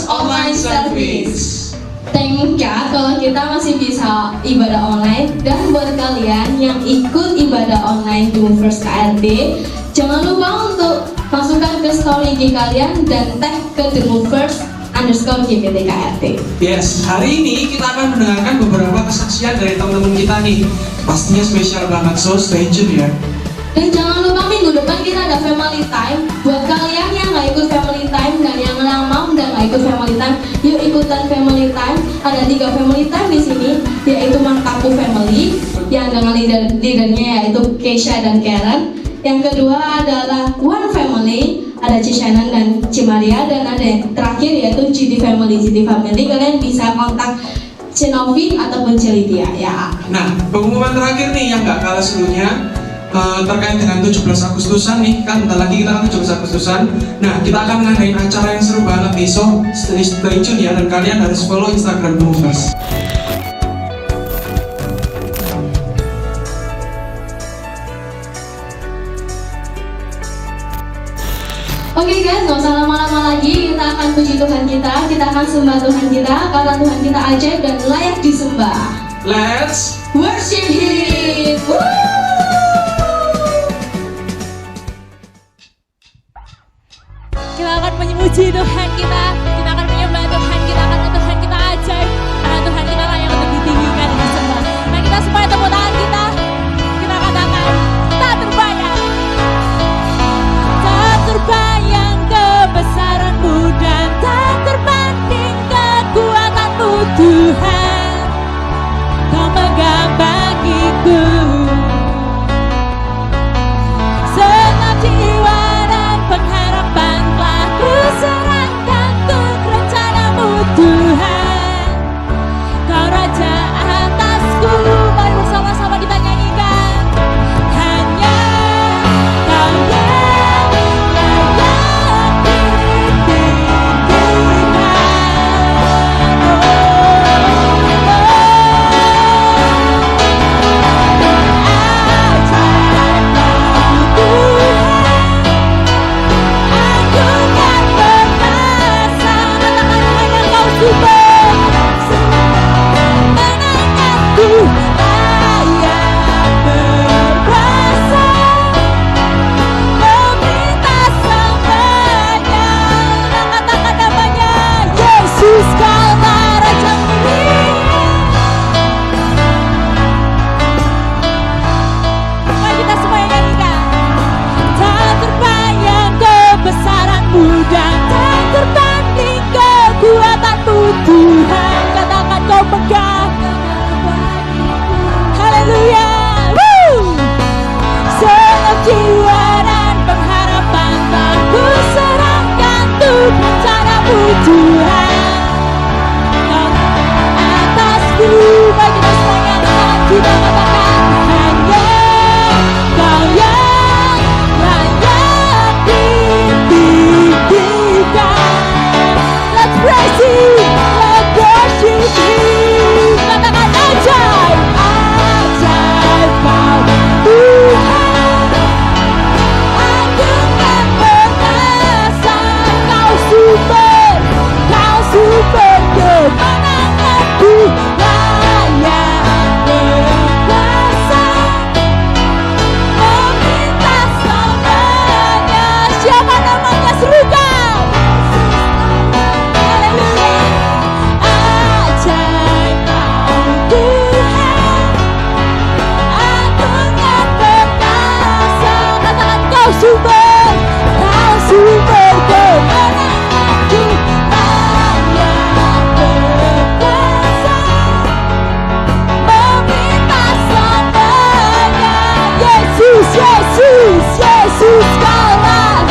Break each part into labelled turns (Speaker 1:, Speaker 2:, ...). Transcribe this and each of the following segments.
Speaker 1: online service.
Speaker 2: Thank God kalau kita masih bisa ibadah online. Dan buat kalian yang ikut ibadah online di Movers KRD, jangan lupa untuk masukkan ke story IG kalian dan tag ke @themovers_GPT_KRD.
Speaker 1: Yes, hari ini kita akan mendengarkan beberapa kesaksian dari teman-teman kita nih. Pastinya spesial banget, so stay tune ya.
Speaker 2: Dan jangan lupa minggu depan kita ada family time. Buat kalian yang nggak ikut family time dan yang mau dan nggak ikut family time, yuk ikutan family time. Ada 3 family time di sini, yaitu Mangkapu Family yang dengan leadernya yaitu Keisha dan Karen. Yang kedua adalah One Family, ada Cishanan dan Cimaria, dan ada yang terakhir yaitu GD Family. Kalian bisa kontak Cinovi ataupun Celidia ya.
Speaker 1: Nah, pengumuman terakhir nih yang nggak kalah serunya terkait dengan 17 Agustusan nih, kan bentar lagi kita akan 17 Agustusan. Nah, kita akan ngadain acara yang seru banget nih, so stay tune ya, dan kalian harus follow Instagram Movers.
Speaker 2: Oke guys, nggak usah lama-lama lagi, kita akan puji Tuhan kita akan sembah Tuhan kita, karena Tuhan kita ajaib dan layak disembah.
Speaker 1: Let's
Speaker 2: worship Him!
Speaker 3: Kita akan memuji Tuhan kita akan menyembah Tuhan kita, karena Tuhan kita ajaib, karena Tuhan kita layak untuk ditinggikan dan disembah. Nah, kita semuanya tepuk tangan kita katakan, tak terbayang kebesaranmu dan tak terbanding kekuatanmu Tuhan, Kau megang bagiku segenap jiwa dan pengharapan telah kuserahkan untuk rencanamu Tuhan, Kau Raja atasku. Mari bersama-sama kita nyanyikan, hanya Kau yang layak ditinggikan. Tuhan, katakan Kau pegang. Haleluya. Segenap jiwa dan pengharapan telah kuserahkan untuk rencanamu Tuhan, Kau atasku. Bagi kita semuanya, kita katakan, hanya Kau yang layak ditinggikan. Let's praise Him. Katakan ajaib, ajaib Kau Tuhan, agungkan perkasa, Kau super kemenanganku, layak berkuasa, meminta semuanya. Siapa namanya? Serukan. Haleluya. Ajaib Kau Tuhan, agungkan perkasa, katakan Kau sumber kemenanganku, layak berkuasa, meminta semuanya. Yesus Kaulah.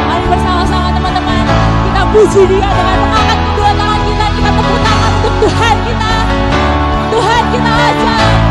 Speaker 3: Mari bersama-sama teman-teman, kita puji Dia dengan mengangkat kedua tangan kita tepuk tangan untuk Tuhan kita ajaib.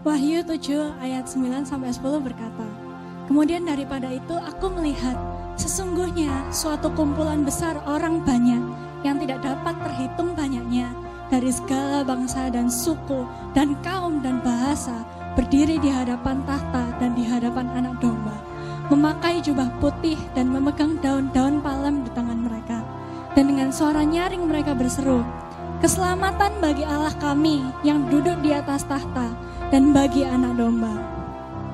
Speaker 4: Wahyu 7 ayat 9-10 berkata, "Kemudian daripada itu aku melihat sesungguhnya suatu kumpulan besar orang banyak yang tidak dapat terhitung banyaknya dari segala bangsa dan suku dan kaum dan bahasa berdiri di hadapan tahta dan di hadapan Anak Domba, memakai jubah putih dan memegang daun-daun palem di tangan mereka. Dan dengan suara nyaring mereka berseru, 'Keselamatan bagi Allah kami yang duduk di atas tahta dan bagi Anak Domba.'"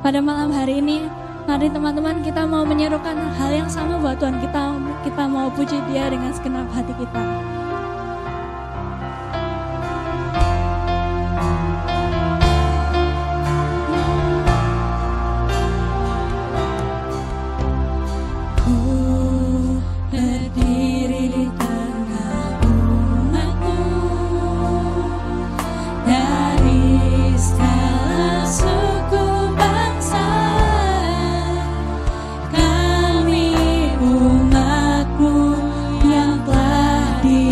Speaker 4: Pada malam hari ini, mari teman-teman kita mau menyerukan hal yang sama buat Tuhan kita. Kita mau puji Dia dengan segenap hati kita. Berdiri di tengah umatmu dari segala suku bangsa, kami umatmu yang telah di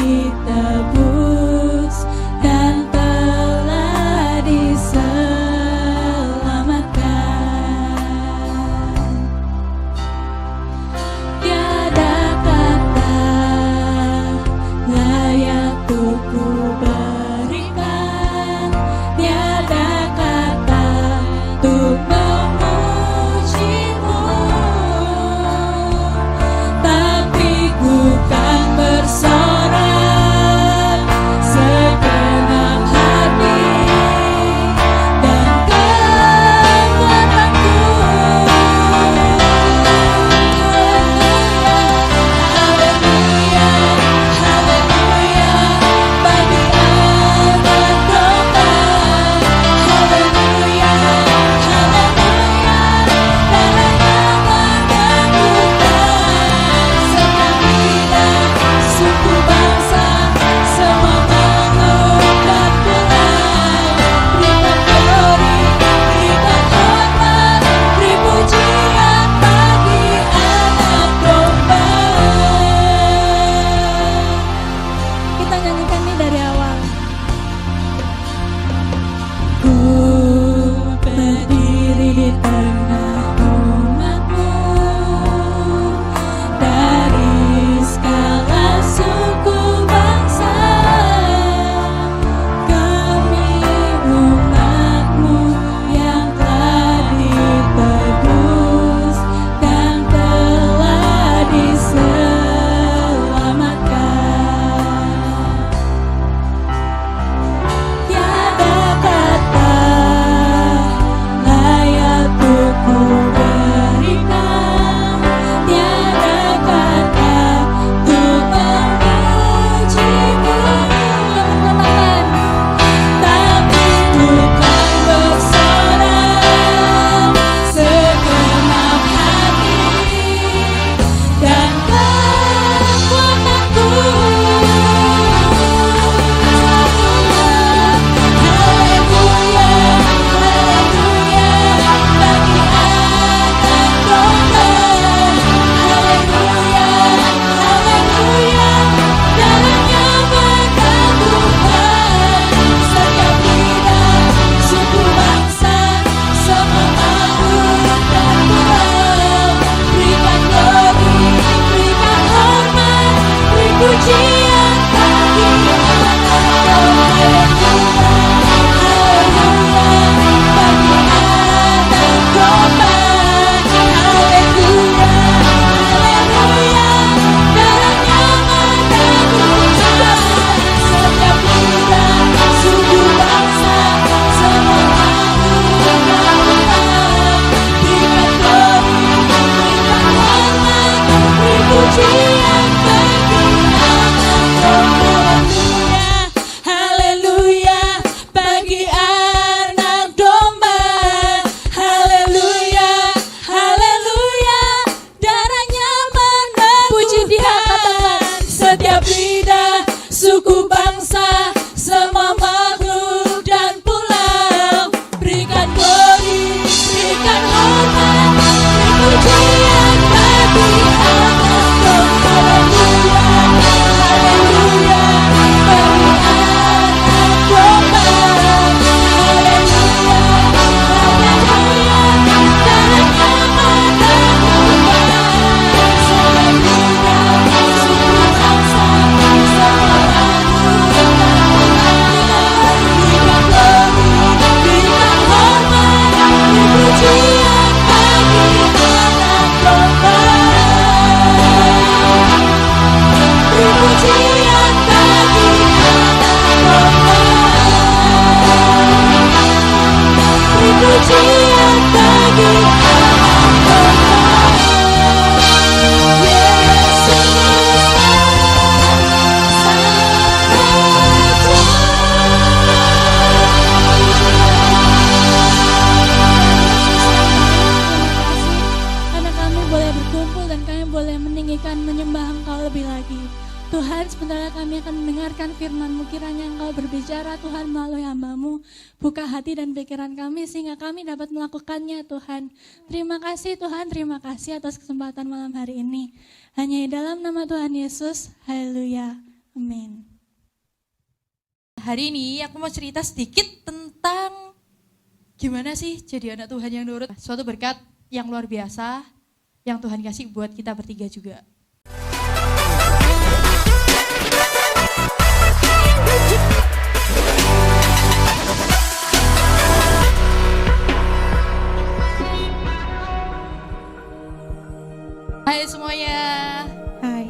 Speaker 4: mendengarkan firman-Mu, kiranya Engkau berbicara Tuhan melalui hamba-Mu. Buka hati dan pikiran kami sehingga kami dapat melakukannya Tuhan. Terima kasih Tuhan, terima kasih atas kesempatan malam hari ini. Hanya di dalam nama Tuhan Yesus, haleluya, amin.
Speaker 5: Hari ini aku mau cerita sedikit tentang gimana sih jadi anak Tuhan yang nurut. Suatu berkat yang luar biasa yang Tuhan kasih buat kita bertiga juga. Hai semuanya. Hai.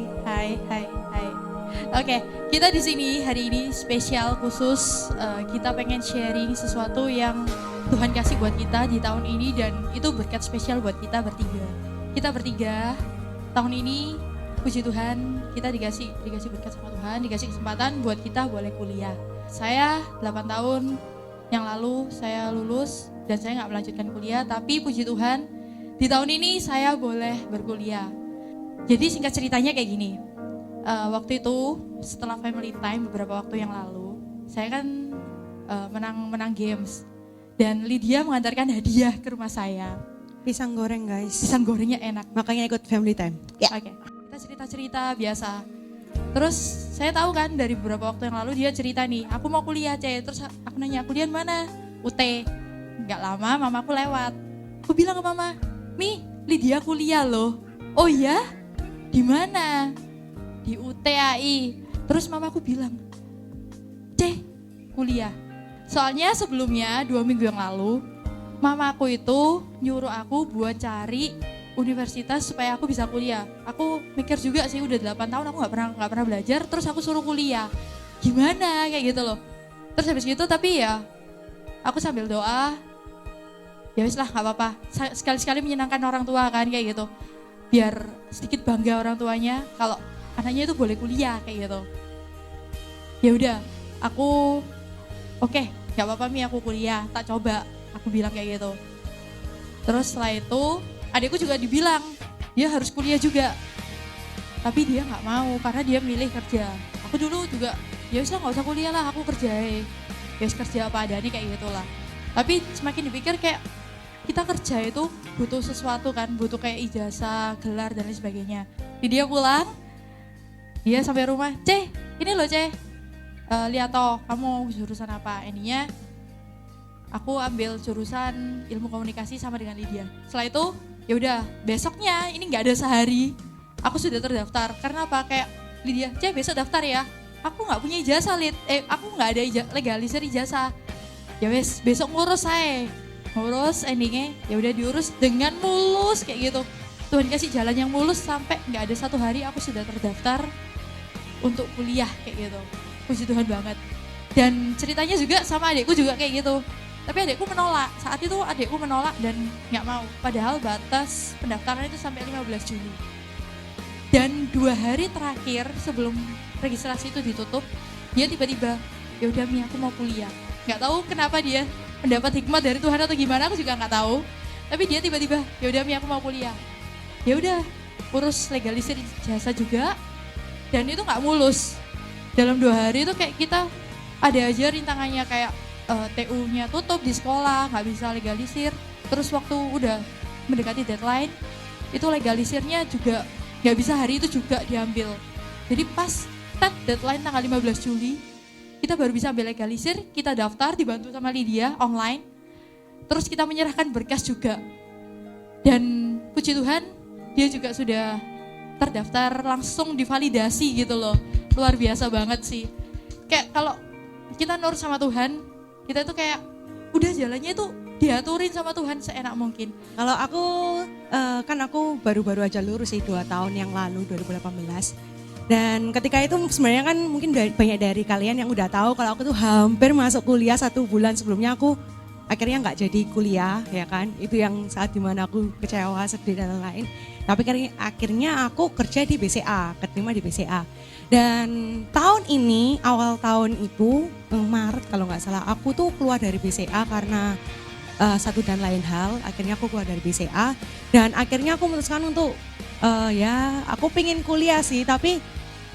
Speaker 5: Oke, kita di sini hari ini spesial khusus. Kita pengen sharing sesuatu yang Tuhan kasih buat kita di tahun ini dan itu berkat spesial buat kita bertiga. Kita bertiga tahun ini, puji Tuhan, kita dikasih berkat sama Tuhan, dikasih kesempatan buat kita boleh kuliah. Saya 8 tahun yang lalu saya lulus dan saya nggak melanjutkan kuliah, tapi puji Tuhan di tahun ini saya boleh berkuliah. Jadi singkat ceritanya kayak gini. Waktu itu setelah family time beberapa waktu yang lalu, saya kan menang games dan Lydia mengantarkan hadiah ke rumah saya.
Speaker 6: Pisang goreng guys.
Speaker 5: Pisang gorengnya enak.
Speaker 6: Makanya ikut family time. Ya.
Speaker 5: Oke. Kita cerita-cerita biasa. Terus saya tahu kan dari beberapa waktu yang lalu dia cerita nih, aku mau kuliah C. Terus aku nanya, kuliah mana? UT. Gak lama mamaku lewat. Aku bilang ke mama, Mi, Lydia kuliah loh. Oh ya? Di mana? Di UTAI. Terus mamaku bilang, C, kuliah. Soalnya sebelumnya 2 minggu yang lalu, mamaku itu nyuruh aku buat cari universitas supaya aku bisa kuliah. Aku mikir juga sih udah 8 tahun aku nggak pernah belajar, terus aku suruh kuliah. Gimana kayak gitu loh. Terus habis gitu tapi ya aku sambil doa, ya wis lah nggak apa-apa. Sekali-sekali menyenangkan orang tua kan kayak gitu. Biar sedikit bangga orang tuanya kalau anaknya itu boleh kuliah kayak gitu. Ya udah, aku oke, nggak apa-apa Mi, aku kuliah, tak coba. Aku bilang kayak gitu. Terus setelah itu adikku juga dibilang dia harus kuliah juga. Tapi dia nggak mau karena dia milih kerja. Aku dulu juga ya wis lah nggak usah kuliah lah, aku kerja ya wis kerja apa adanya kayak gitulah. Tapi semakin dipikir kayak kita kerja itu butuh sesuatu kan, butuh kayak ijazah, gelar dan lain sebagainya. Jadi dia pulang, dia sampai rumah, C, ini loh C, lihat toh kamu jurusan apa? Ininya aku ambil jurusan ilmu komunikasi sama dengan Lydia. Setelah itu ya udah besoknya ini nggak ada sehari aku sudah terdaftar. Karena apa? Kayak Lydia, C besok daftar ya. Aku nggak punya ijazah aku nggak ada legalisir ijazah. Ya wes besok ngurus saya. Ngurus endingnya ya udah diurus dengan mulus kayak gitu. Tuhan kasih jalan yang mulus sampai nggak ada 1 hari aku sudah terdaftar untuk kuliah kayak gitu. Puji Tuhan banget. Dan ceritanya juga sama adikku juga kayak gitu. Tapi adikku menolak. Saat itu adikku menolak dan nggak mau. Padahal batas pendaftaran itu sampai 15 Juli. Dan 2 hari terakhir sebelum registrasi itu ditutup, dia tiba-tiba, ya udah Mi, aku mau kuliah. Nggak tahu kenapa dia mendapat hikmat dari Tuhan atau gimana, aku juga nggak tahu. Tapi dia tiba-tiba, ya udah Mi, aku mau kuliah. Ya udah, urus legalisir ijazah juga. Dan itu nggak mulus. Dalam 2 hari itu kayak kita ada aja rintangannya kayak TU-nya tutup di sekolah, nggak bisa legalisir. Terus waktu udah mendekati deadline, itu legalisirnya juga nggak bisa hari itu juga diambil. Jadi pas deadline tanggal 15 Juli, kita baru bisa ambil legalisir, kita daftar dibantu sama Lydia online. Terus kita menyerahkan berkas juga. Dan puji Tuhan, dia juga sudah terdaftar langsung divalidasi gitu loh. Luar biasa banget sih. Kayak kalau kita nurut sama Tuhan, kita tuh kayak udah jalannya itu diaturin sama Tuhan seenak mungkin.
Speaker 6: Kalau aku kan aku baru-baru aja lulus sih 2 tahun yang lalu 2018. Dan ketika itu sebenarnya kan mungkin banyak dari kalian yang udah tahu kalau aku tuh hampir masuk kuliah 1 bulan sebelumnya aku akhirnya nggak jadi kuliah ya kan. Itu yang saat dimana aku kecewa, sedih dan lain-lain. Tapi akhirnya aku kerja di BCA, keterima di BCA. Dan tahun ini, awal tahun itu, Maret kalau nggak salah, aku tuh keluar dari BCA karena satu dan lain hal. Akhirnya aku keluar dari BCA dan akhirnya aku memutuskan untuk ya aku pengen kuliah sih, tapi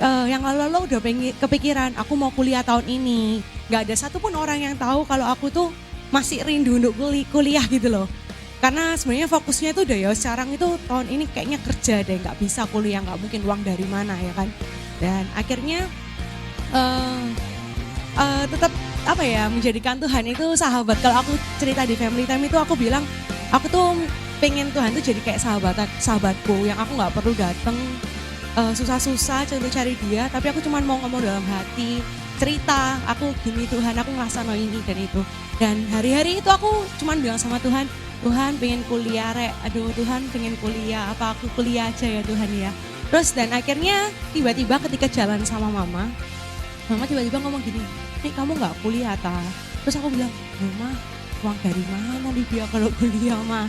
Speaker 6: yang lalu-lalu udah kepikiran aku mau kuliah tahun ini. Gak ada satupun orang yang tahu kalau aku tuh masih rindu untuk kuliah gitu loh. Karena sebenarnya fokusnya itu udah ya sekarang itu tahun ini kayaknya kerja deh, nggak bisa kuliah, nggak mungkin uang dari mana ya kan. Dan akhirnya tetap apa ya, menjadikan Tuhan itu sahabat. Kalau aku cerita di family time itu aku bilang aku tuh pengen Tuhan tuh jadi kayak sahabatku yang aku nggak perlu datang susah-susah untuk cari dia, tapi aku cuma mau ngomong dalam hati, cerita aku gini Tuhan, aku ngerasa ini dan itu. Dan hari-hari itu aku cuma bilang sama Tuhan, Tuhan pengen kuliah rek, aduh Tuhan pengen kuliah, apa aku kuliah aja ya Tuhan ya. Terus dan akhirnya tiba-tiba ketika jalan sama mama tiba-tiba ngomong gini, nih kamu gak kuliah ta? Terus aku bilang, mama uang dari mana nih dia kalau kuliah mah?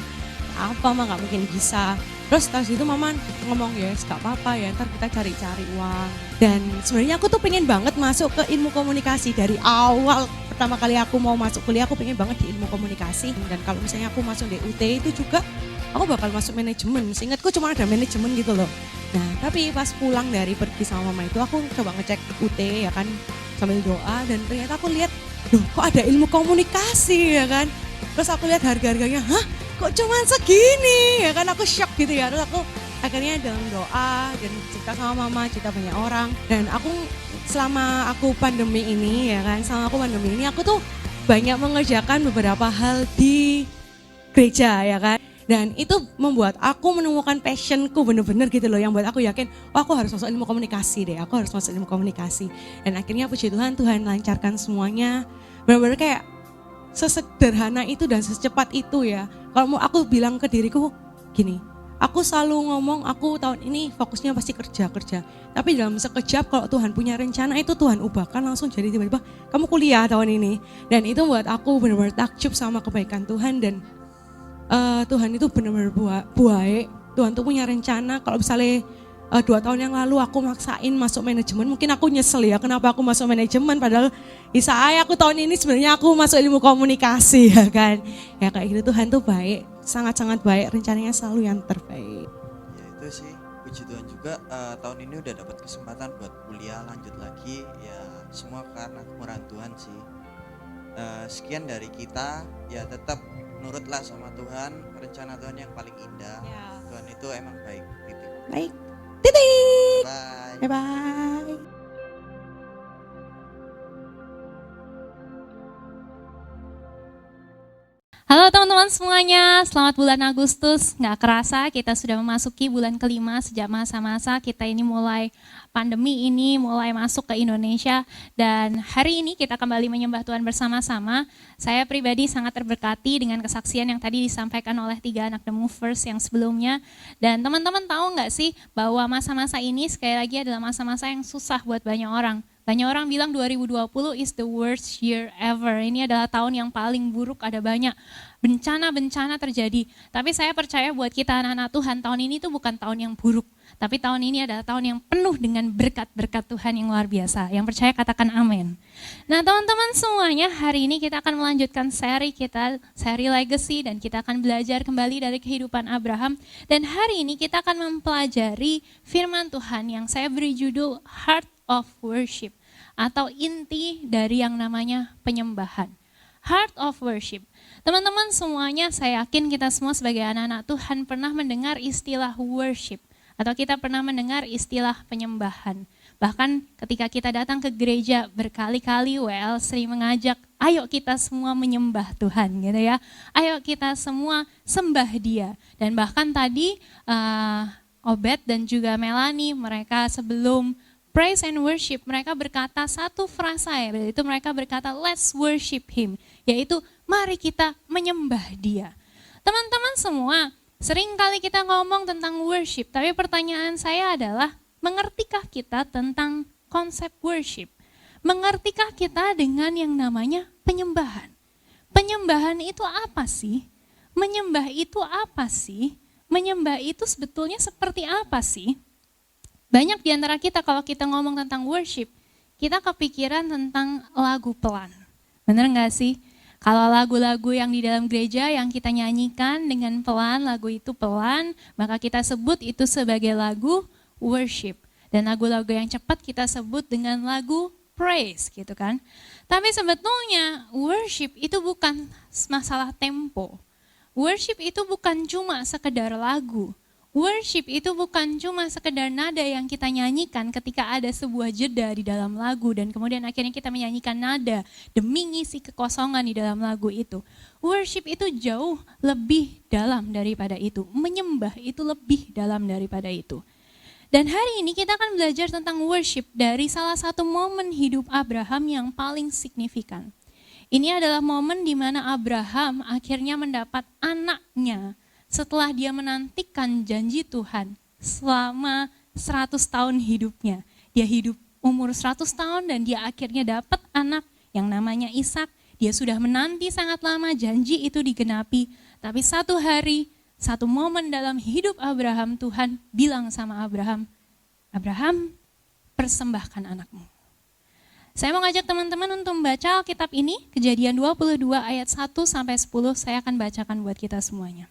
Speaker 6: Apa mah gak mungkin bisa. Terus pas itu mama ngomong, yes gak apa-apa ya, ntar kita cari-cari uang. Dan sebenarnya aku tuh pengen banget masuk ke ilmu komunikasi dari awal. Pertama kali aku mau masuk kuliah aku pengen banget di ilmu komunikasi. Dan kalau misalnya aku masuk di UT itu juga aku bakal masuk manajemen. Seingatku cuma ada manajemen gitu loh. Nah tapi pas pulang dari pergi sama mama itu aku coba ngecek UT ya kan sambil doa. Dan ternyata aku lihat, loh kok ada ilmu komunikasi ya kan. Terus aku lihat harga-harganya, hah kok cuma segini ya kan, aku shock gitu ya. Terus aku akhirnya dengan doa dan cerita sama mama, cerita banyak orang. Dan aku selama aku pandemi ini ya kan, aku tuh banyak mengerjakan beberapa hal di gereja ya kan. Dan itu membuat aku menemukan passionku bener-bener gitu loh, yang buat aku yakin, oh aku harus masuk ilmu komunikasi deh, aku harus masuk ilmu komunikasi. Dan akhirnya puji Tuhan, Tuhan lancarkan semuanya. Bener-bener kayak sesederhana itu dan secepat itu ya. Kalau mau aku bilang ke diriku gini, aku selalu ngomong aku tahun ini fokusnya pasti kerja. Tapi dalam sekejap kalau Tuhan punya rencana itu Tuhan ubahkan langsung jadi tiba-tiba kamu kuliah tahun ini. Dan itu buat aku benar-benar takjub sama kebaikan Tuhan. Dan Tuhan itu benar-benar baik. Tuhan tuh punya rencana. Kalau misalnya 2 tahun yang lalu aku maksain masuk manajemen, mungkin aku nyesel ya kenapa aku masuk manajemen, padahal bisa aja aku tahun ini sebenarnya aku masuk ilmu komunikasi ya kan. Ya kayak gitu, Tuhan tuh baik, sangat-sangat baik, rencananya selalu yang terbaik.
Speaker 7: Ya itu sih, puji Tuhan juga tahun ini udah dapat kesempatan buat kuliah lanjut lagi, ya semua karena kemurahan Tuhan sih. Sekian dari kita, ya tetap nurutlah sama Tuhan, rencana Tuhan yang paling indah.
Speaker 6: Ya.
Speaker 7: Tuhan itu emang baik. Titik.
Speaker 6: Baik, titik.
Speaker 7: Bye.
Speaker 6: Bye-bye.
Speaker 3: Halo teman-teman semuanya, selamat bulan Agustus. Nggak kerasa kita sudah memasuki bulan kelima sejak masa-masa kita ini mulai pandemi ini mulai masuk ke Indonesia. Dan hari ini kita kembali menyembah Tuhan bersama-sama. Saya pribadi sangat terberkati dengan kesaksian yang tadi disampaikan oleh 3 anak The Movers yang sebelumnya. Dan teman-teman tahu nggak sih bahwa masa-masa ini sekali lagi adalah masa-masa yang susah buat banyak orang. Banyak orang bilang 2020 is the worst year ever. Ini adalah tahun yang paling buruk, ada banyak bencana-bencana terjadi. Tapi saya percaya buat kita anak-anak Tuhan, tahun ini tuh bukan tahun yang buruk. Tapi tahun ini adalah tahun yang penuh dengan berkat-berkat Tuhan yang luar biasa. Yang percaya katakan amin. Nah teman-teman semuanya, hari ini kita akan melanjutkan seri kita, seri Legacy. Dan kita akan belajar kembali dari kehidupan Abraham. Dan hari ini kita akan mempelajari firman Tuhan yang saya beri judul Heart of Worship, atau inti dari yang namanya penyembahan. Heart of Worship. Teman-teman semuanya, saya yakin kita semua sebagai anak-anak Tuhan pernah mendengar istilah worship, atau kita pernah mendengar istilah penyembahan. Bahkan ketika kita datang ke gereja berkali-kali WL sering mengajak, ayo kita semua menyembah Tuhan gitu ya. Ayo kita semua sembah Dia. Dan bahkan tadi Obed dan juga Melanie, mereka sebelum praise and worship, mereka berkata satu frasa ya, itu mereka berkata let's worship Him, yaitu mari kita menyembah Dia. Teman-teman semua, sering kali kita ngomong tentang worship, tapi pertanyaan saya adalah, mengertikah kita tentang konsep worship? Mengertikah kita dengan yang namanya penyembahan? Penyembahan itu apa sih? Menyembah itu apa sih? Menyembah itu sebetulnya seperti apa sih? Banyak di antara kita kalau kita ngomong tentang worship, kita kepikiran tentang lagu pelan. Bener gak sih? Kalau lagu-lagu yang di dalam gereja yang kita nyanyikan dengan pelan, lagu itu pelan, maka kita sebut itu sebagai lagu worship.
Speaker 8: Dan lagu-lagu yang cepat kita sebut dengan lagu praise gitu kan. Tapi sebetulnya worship itu bukan masalah tempo. Worship itu bukan cuma sekedar lagu. Worship itu bukan cuma sekedar nada yang kita nyanyikan ketika ada sebuah jeda di dalam lagu dan kemudian akhirnya kita menyanyikan nada demi ngisi kekosongan di dalam lagu itu. Worship itu jauh lebih dalam daripada itu. Menyembah itu lebih dalam daripada itu. Dan hari ini kita akan belajar tentang worship dari salah satu momen hidup Abraham yang paling signifikan. Ini adalah momen di mana Abraham akhirnya mendapat anaknya setelah dia menantikan janji Tuhan selama 100 tahun hidupnya. Dia hidup umur 100 tahun dan dia akhirnya dapat anak yang namanya Ishak. Dia sudah menanti sangat lama janji itu digenapi, tapi satu hari, satu momen dalam hidup Abraham, Tuhan bilang sama Abraham, Abraham, persembahkan anakmu. Saya mau ngajak teman-teman untuk membaca Alkitab ini, Kejadian 22 ayat 1 sampai 10, saya akan bacakan buat kita semuanya.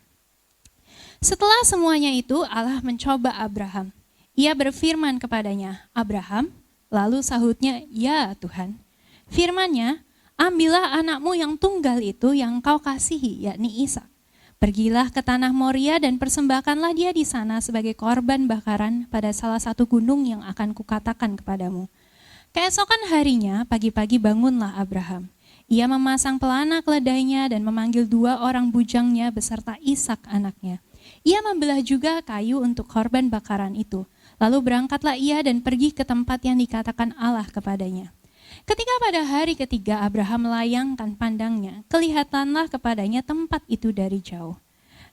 Speaker 8: Setelah semuanya itu, Allah mencoba Abraham. Ia berfirman kepadanya, Abraham, lalu sahutnya, ya Tuhan. Firman-Nya, ambillah anakmu yang tunggal itu yang kau kasihi, yakni Ishak. Pergilah ke tanah Moria dan persembahkanlah dia di sana sebagai korban bakaran pada salah satu gunung yang akan kukatakan kepadamu. Keesokan harinya, pagi-pagi bangunlah Abraham. Ia memasang pelana keledainya dan memanggil 2 orang bujangnya beserta Ishak anaknya. Ia membelah juga kayu untuk korban bakaran itu. Lalu berangkatlah ia dan pergi ke tempat yang dikatakan Allah kepadanya. Ketika pada hari ketiga Abraham melayangkan pandangnya, kelihatanlah kepadanya tempat itu dari jauh.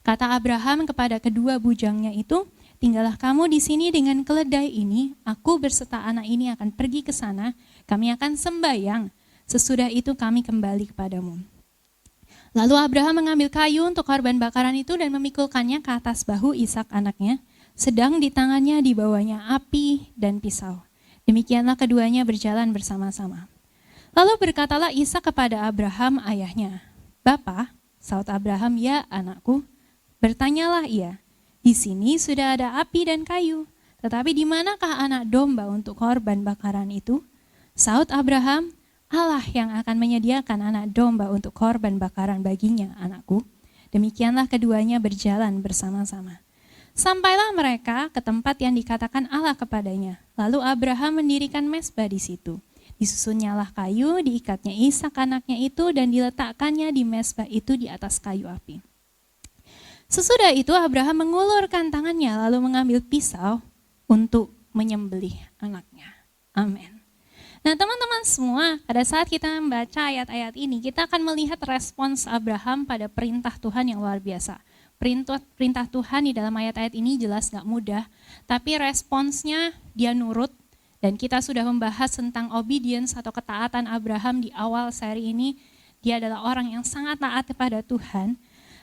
Speaker 8: Kata Abraham kepada kedua bujangnya itu, tinggallah kamu di sini dengan keledai ini, aku berserta anak ini akan pergi ke sana, kami akan sembahyang, sesudah itu kami kembali kepadamu. Lalu Abraham mengambil kayu untuk korban bakaran itu dan memikulkannya ke atas bahu Ishak anaknya, sedang di tangannya dibawanya api dan pisau. Demikianlah keduanya berjalan bersama-sama. Lalu berkatalah Ishak kepada Abraham ayahnya, Bapa, saut Abraham, ya anakku. Bertanyalah ia, di sini sudah ada api dan kayu, tetapi di manakah anak domba untuk korban bakaran itu? Saut Abraham, Allah yang akan menyediakan anak domba untuk korban bakaran baginya, anakku. Demikianlah keduanya berjalan bersama-sama. Sampailah mereka ke tempat yang dikatakan Allah kepadanya. Lalu Abraham mendirikan mezbah di situ. Disusunnyalah kayu, diikatnya Ishak anaknya itu dan diletakkannya di mezbah itu di atas kayu api. Sesudah itu Abraham mengulurkan tangannya lalu mengambil pisau untuk menyembelih anaknya. Amin. Nah teman-teman semua, pada saat kita membaca ayat-ayat ini, kita akan melihat respons Abraham pada perintah Tuhan yang luar biasa. Perintah Tuhan di dalam ayat-ayat ini jelas gak mudah, tapi responsnya dia nurut, dan kita sudah membahas tentang obedience atau ketaatan Abraham di awal seri ini. Dia adalah orang yang sangat taat kepada Tuhan.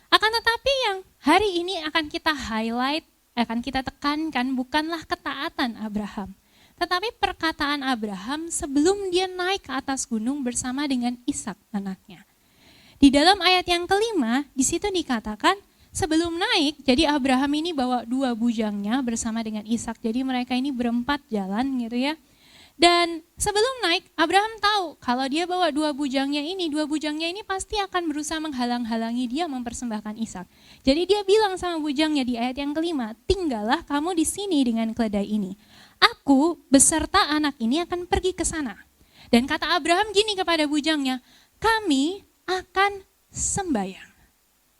Speaker 8: Akan tetapi yang hari ini akan kita highlight, akan kita tekankan bukanlah ketaatan Abraham, tetapi perkataan Abraham sebelum dia naik ke atas gunung bersama dengan Ishak anaknya. Di dalam ayat yang kelima, di situ dikatakan, sebelum naik, jadi Abraham ini bawa 2 bujangnya bersama dengan Ishak. Jadi mereka ini berempat jalan gitu ya. Dan sebelum naik, Abraham tahu kalau dia bawa 2 bujangnya ini pasti akan berusaha menghalang-halangi dia mempersembahkan Ishak. Jadi dia bilang sama bujangnya di ayat yang kelima, tinggallah kamu di sini dengan keledai ini. Aku beserta anak ini akan pergi ke sana. Dan kata Abraham gini kepada bujangnya, kami akan sembahyang.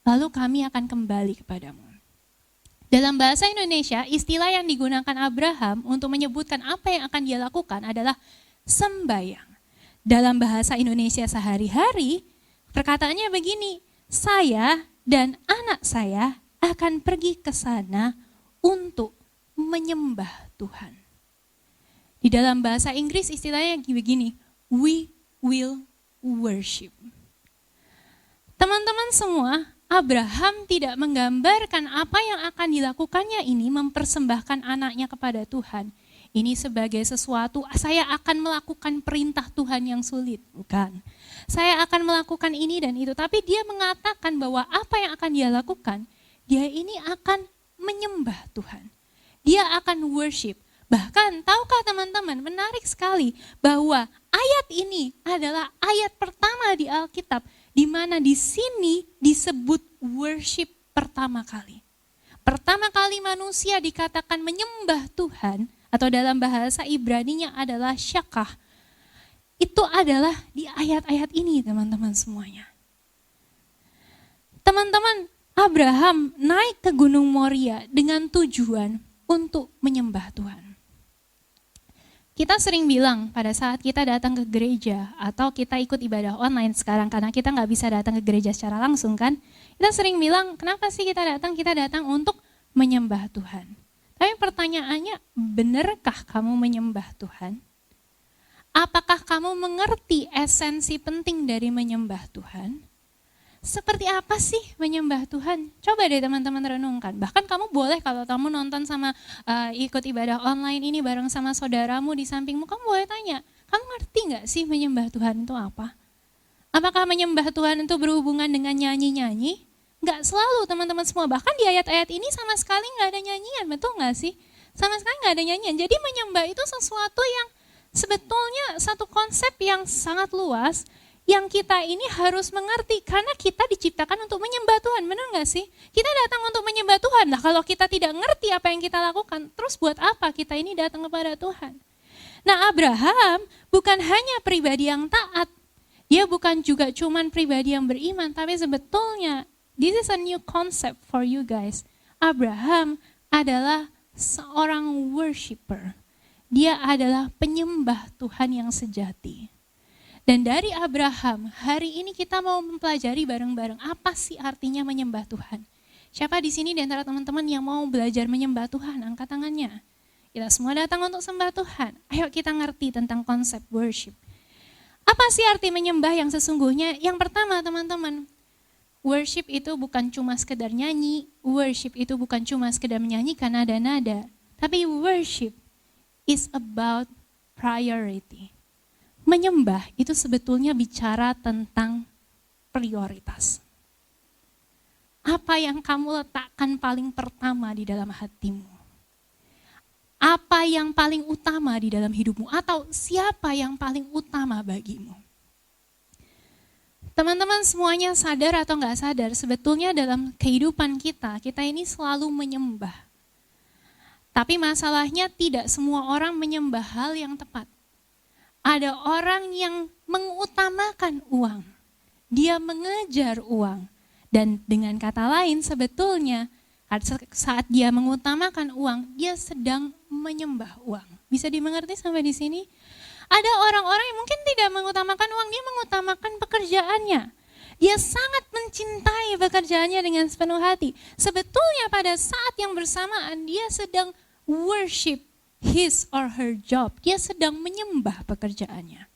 Speaker 8: Lalu kami akan kembali kepadamu. Dalam bahasa Indonesia, istilah yang digunakan Abraham untuk menyebutkan apa yang akan dia lakukan adalah sembahyang. Dalam bahasa Indonesia sehari-hari, perkataannya begini, saya dan anak saya akan pergi ke sana untuk menyembah Tuhan. Di dalam bahasa Inggris istilahnya begini, we will worship. Teman-teman semua, Abraham tidak menggambarkan apa yang akan dilakukannya ini mempersembahkan anaknya kepada Tuhan. Ini sebagai sesuatu, saya akan melakukan perintah Tuhan yang sulit. Bukan. Saya akan melakukan ini dan itu. Tapi dia mengatakan bahwa apa yang akan dia lakukan, dia ini akan menyembah Tuhan. Dia akan worship. Bahkan tahukah teman-teman, menarik sekali bahwa ayat ini adalah ayat pertama di Alkitab di mana di sini disebut worship pertama kali. Pertama kali manusia dikatakan menyembah Tuhan atau dalam bahasa Ibraninya adalah syakah. Itu adalah di ayat-ayat ini teman-teman semuanya. Teman-teman, Abraham naik ke Gunung Moria dengan tujuan untuk menyembah Tuhan. Kita sering bilang pada saat kita datang ke gereja atau kita ikut ibadah online sekarang karena kita nggak bisa datang ke gereja secara langsung kan. Kita sering bilang kenapa sih kita datang? Kita datang untuk menyembah Tuhan. Tapi pertanyaannya, benarkah kamu menyembah Tuhan? Apakah kamu mengerti esensi penting dari menyembah Tuhan? Seperti apa sih menyembah Tuhan? Coba deh teman-teman renungkan. Bahkan kamu boleh kalau kamu nonton sama ikut ibadah online ini bareng sama saudaramu di sampingmu, kamu boleh tanya, kamu ngerti gak sih menyembah Tuhan itu apa? Apakah menyembah Tuhan itu berhubungan dengan nyanyi-nyanyi? Gak selalu teman-teman semua. Bahkan di ayat-ayat ini sama sekali gak ada nyanyian, betul gak sih? Sama sekali gak ada nyanyian. Jadi menyembah itu sesuatu yang sebetulnya satu konsep yang sangat luas yang kita ini harus mengerti karena kita diciptakan untuk menyembah Tuhan, benar gak sih? Kita datang untuk menyembah Tuhan, nah kalau kita tidak ngerti apa yang kita lakukan, terus buat apa kita ini datang kepada Tuhan? Nah Abraham bukan hanya pribadi yang taat, dia bukan juga cuman pribadi yang beriman, tapi sebetulnya this is a new concept for you guys. Abraham adalah seorang worshiper, dia adalah penyembah Tuhan yang sejati. Dan dari Abraham, hari ini kita mau mempelajari bareng-bareng apa sih artinya menyembah Tuhan. Siapa di sini di antara teman-teman yang mau belajar menyembah Tuhan? Angkat tangannya. Kita semua datang untuk sembah Tuhan. Ayo kita ngerti tentang konsep worship. Apa sih arti menyembah yang sesungguhnya? Yang pertama teman-teman, worship itu bukan cuma sekedar nyanyi, worship itu bukan cuma sekedar menyanyikan nada-nada, tapi worship is about priority. Menyembah itu sebetulnya bicara tentang prioritas. Apa yang kamu letakkan paling pertama di dalam hatimu? Apa yang paling utama di dalam hidupmu? Atau siapa yang paling utama bagimu? Teman-teman semuanya sadar atau enggak sadar, sebetulnya dalam kehidupan kita, kita ini selalu menyembah. Tapi masalahnya tidak semua orang menyembah hal yang tepat. Ada orang yang mengutamakan uang, dia mengejar uang. Dan dengan kata lain sebetulnya saat dia mengutamakan uang, dia sedang menyembah uang. Bisa dimengerti sampai di sini? Ada orang-orang yang mungkin tidak mengutamakan uang, dia mengutamakan pekerjaannya. Dia sangat mencintai pekerjaannya dengan sepenuh hati. Sebetulnya pada saat yang bersamaan dia sedang worship his or her job, dia sedang menyembah pekerjaannya.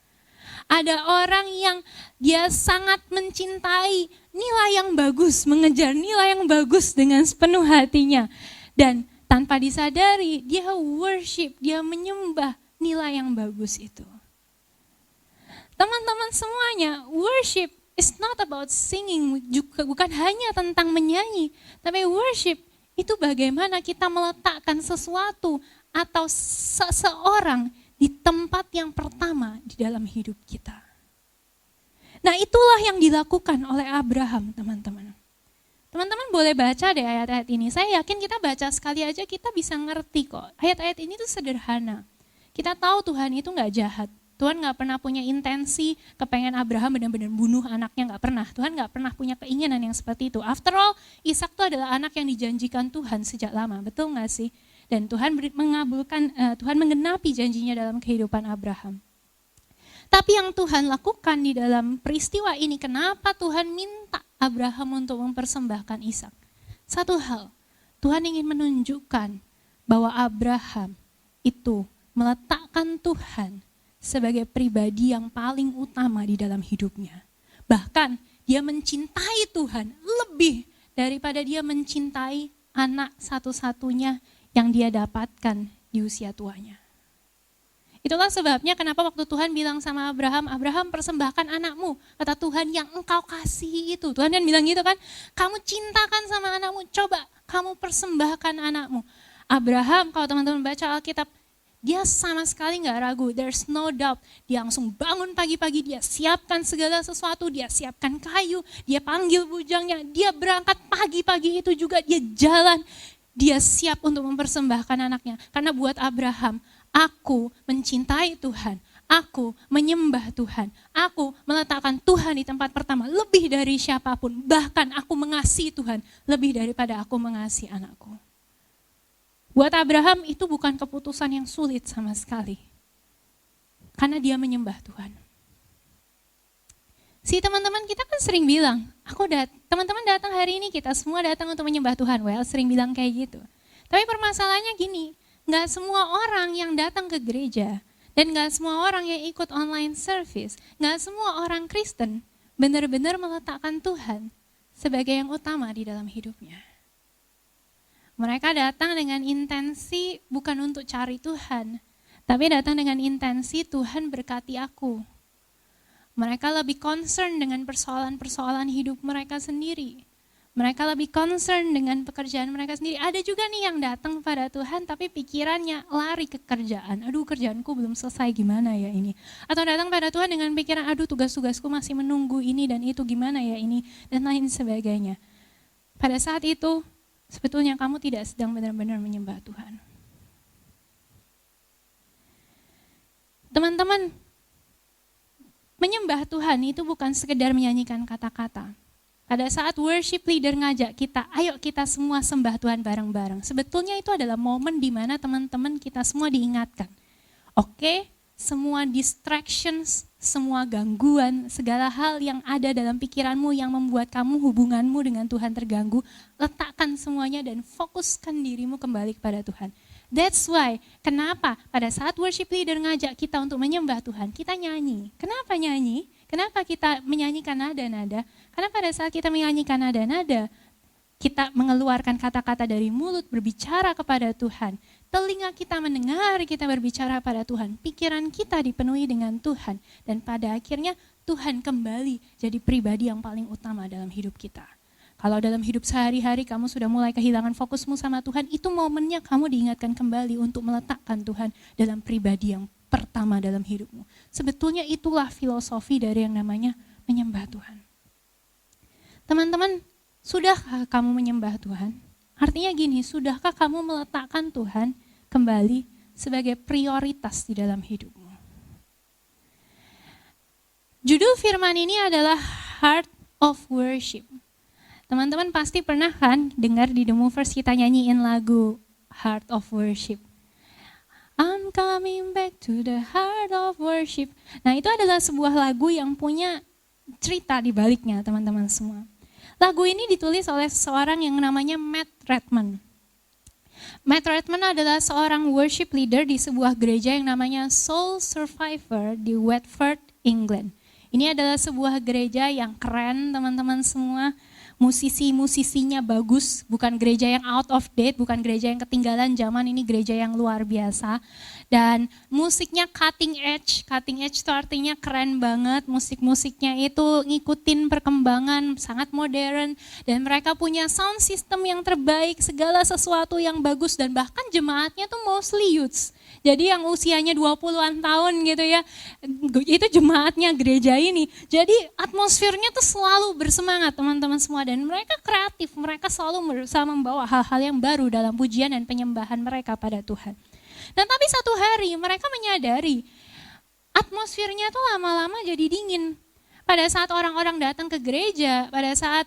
Speaker 8: Ada orang yang dia sangat mencintai nilai yang bagus, mengejar nilai yang bagus dengan sepenuh hatinya. Dan tanpa disadari, dia worship, dia menyembah nilai yang bagus itu. Teman-teman semuanya, worship is not about singing, juga bukan hanya tentang menyanyi, tapi worship itu bagaimana kita meletakkan sesuatu atau seseorang di tempat yang pertama di dalam hidup kita. Nah itulah yang dilakukan oleh Abraham teman-teman. Teman-teman boleh baca deh ayat-ayat ini. Saya yakin kita baca sekali aja kita bisa ngerti kok. Ayat-ayat ini tuh sederhana. Kita tahu Tuhan itu gak jahat. Tuhan gak pernah punya intensi kepengen Abraham benar-benar bunuh anaknya, gak pernah. Tuhan gak pernah punya keinginan yang seperti itu. After all, Ishak itu adalah anak yang dijanjikan Tuhan sejak lama, betul gak sih? Dan Tuhan mengabulkan, Tuhan menggenapi janjinya dalam kehidupan Abraham. Tapi yang Tuhan lakukan di dalam peristiwa ini, kenapa Tuhan minta Abraham untuk mempersembahkan Ishak? Satu hal, Tuhan ingin menunjukkan bahwa Abraham itu meletakkan Tuhan sebagai pribadi yang paling utama di dalam hidupnya. Bahkan dia mencintai Tuhan lebih daripada dia mencintai anak satu-satunya yang dia dapatkan di usia tuanya. Itulah sebabnya kenapa waktu Tuhan bilang sama Abraham, Abraham persembahkan anakmu, kata Tuhan yang engkau kasih itu. Tuhan kan bilang gitu kan, kamu cintakan sama anakmu, coba kamu persembahkan anakmu. Abraham, kalau teman-teman baca Alkitab, Dia sama sekali nggak ragu, there's no doubt. Dia langsung bangun pagi-pagi, dia siapkan segala sesuatu, dia siapkan kayu, dia panggil bujangnya, dia berangkat pagi-pagi itu juga, dia jalan. Dia siap untuk mempersembahkan anaknya. Karena buat Abraham, aku mencintai Tuhan, aku menyembah Tuhan, aku meletakkan Tuhan di tempat pertama lebih dari siapapun. Bahkan aku mengasihi Tuhan lebih daripada aku mengasihi anakku. Buat Abraham itu bukan keputusan yang sulit sama sekali. Karena dia menyembah Tuhan. Si teman-teman kita kan sering bilang, teman-teman datang hari ini, kita semua datang untuk menyembah Tuhan. Well, sering bilang kayak gitu. Tapi permasalahannya gini, gak semua orang yang datang ke gereja, dan gak semua orang yang ikut online service, gak semua orang Kristen benar-benar meletakkan Tuhan sebagai yang utama di dalam hidupnya. Mereka datang dengan intensi bukan untuk cari Tuhan, tapi datang dengan intensi Tuhan berkati aku. Mereka lebih concern dengan persoalan-persoalan hidup mereka sendiri. Mereka lebih concern dengan pekerjaan mereka sendiri. Ada juga nih yang datang pada Tuhan tapi pikirannya lari ke kerjaan. Aduh, kerjaanku belum selesai, gimana ya ini. Atau datang pada Tuhan dengan pikiran, aduh tugas-tugasku masih menunggu ini dan itu, gimana ya ini, dan lain sebagainya. Pada saat itu, sebetulnya kamu tidak sedang benar-benar menyembah Tuhan. Teman-teman, menyembah Tuhan itu bukan sekedar menyanyikan kata-kata. Pada saat worship leader ngajak kita, ayo kita semua sembah Tuhan bareng-bareng. Sebetulnya itu adalah momen di mana teman-teman kita semua diingatkan. Oke, semua distractions, semua gangguan, segala hal yang ada dalam pikiranmu yang membuat kamu hubunganmu dengan Tuhan terganggu, letakkan semuanya dan fokuskan dirimu kembali kepada Tuhan. That's why, kenapa pada saat worship leader ngajak kita untuk menyembah Tuhan, kita nyanyi. Kenapa nyanyi? Kenapa kita menyanyikan nada-nada? Karena pada saat kita menyanyikan nada-nada, kita mengeluarkan kata-kata dari mulut berbicara kepada Tuhan. Telinga kita mendengar kita berbicara pada Tuhan. Pikiran kita dipenuhi dengan Tuhan. Dan pada akhirnya Tuhan kembali jadi pribadi yang paling utama dalam hidup kita. Kalau dalam hidup sehari-hari kamu sudah mulai kehilangan fokusmu sama Tuhan, itu momennya kamu diingatkan kembali untuk meletakkan Tuhan dalam pribadi yang pertama dalam hidupmu. Sebetulnya itulah filosofi dari yang namanya menyembah Tuhan. Teman-teman, sudahkah kamu menyembah Tuhan? Artinya gini, sudahkah kamu meletakkan Tuhan kembali sebagai prioritas di dalam hidupmu? Judul firman ini adalah Heart of Worship. Teman-teman pasti pernah kan dengar di The Movers kita nyanyiin lagu Heart of Worship. I'm coming back to the heart of worship. Nah, itu adalah sebuah lagu yang punya cerita di baliknya, teman-teman semua. Lagu ini ditulis oleh seorang yang namanya Matt Redman. Matt Redman adalah seorang worship leader di sebuah gereja yang namanya Soul Survivor di Watford, England. Ini adalah sebuah gereja yang keren, teman-teman semua. Musisi-musisinya bagus, bukan gereja yang out of date, bukan gereja yang ketinggalan zaman, ini gereja yang luar biasa. Dan musiknya cutting edge itu artinya keren banget, musik-musiknya itu ngikutin perkembangan, sangat modern. Dan mereka punya sound system yang terbaik, segala sesuatu yang bagus, dan bahkan jemaatnya tuh mostly youths. Jadi yang usianya 20-an tahun gitu ya, itu jemaatnya gereja ini. Jadi atmosfernya tuh selalu bersemangat teman-teman semua. Dan mereka kreatif, mereka selalu berusaha membawa hal-hal yang baru dalam pujian dan penyembahan mereka pada Tuhan. Dan tapi satu hari mereka menyadari atmosfernya tuh lama-lama jadi dingin. Pada saat orang-orang datang ke gereja, pada saat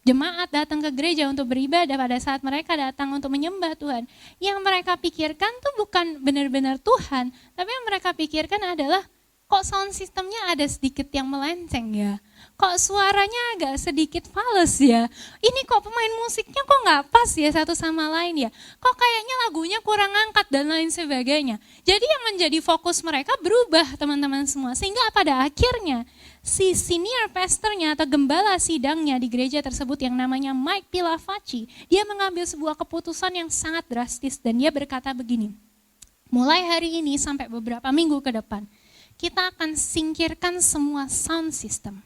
Speaker 8: jemaat datang ke gereja untuk beribadah, pada saat mereka datang untuk menyembah Tuhan, yang mereka pikirkan tuh bukan benar-benar Tuhan, tapi yang mereka pikirkan adalah kok sound systemnya ada sedikit yang melenceng ya, kok suaranya agak sedikit fals ya, ini kok pemain musiknya kok nggak pas ya satu sama lain ya, kok kayaknya lagunya kurang angkat dan lain sebagainya. Jadi yang menjadi fokus mereka berubah teman-teman semua, sehingga pada akhirnya si senior pastornya atau gembala sidangnya di gereja tersebut yang namanya Mike Pilavachi, dia mengambil sebuah keputusan yang sangat drastis dan dia berkata begini, mulai hari ini sampai beberapa minggu ke depan, kita akan singkirkan semua sound system.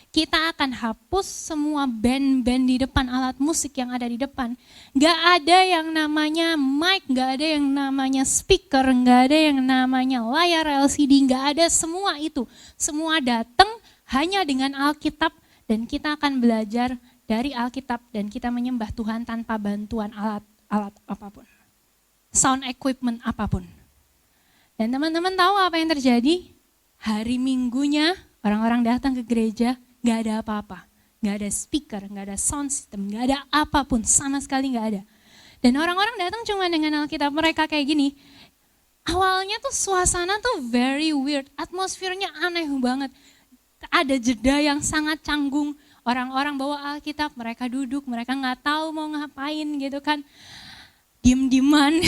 Speaker 8: Kita akan hapus semua band-band di depan, alat musik yang ada di depan. Gak ada yang namanya mic, gak ada yang namanya speaker, gak ada yang namanya layar LCD, gak ada semua itu. Semua datang hanya dengan Alkitab dan kita akan belajar dari Alkitab dan kita menyembah Tuhan tanpa bantuan alat apapun. Sound equipment apapun. Dan teman-teman tahu apa yang terjadi? Hari Minggunya orang-orang datang ke gereja, gak ada apa-apa. Gak ada speaker, gak ada sound system, gak ada apapun, sama sekali gak ada. Dan orang-orang datang cuma dengan Alkitab mereka kayak gini. Awalnya tuh suasana tuh very weird, atmosfernya aneh banget. Ada jeda yang sangat canggung, orang-orang bawa Alkitab, mereka duduk, mereka gak tahu mau ngapain gitu kan. Diem-dieman,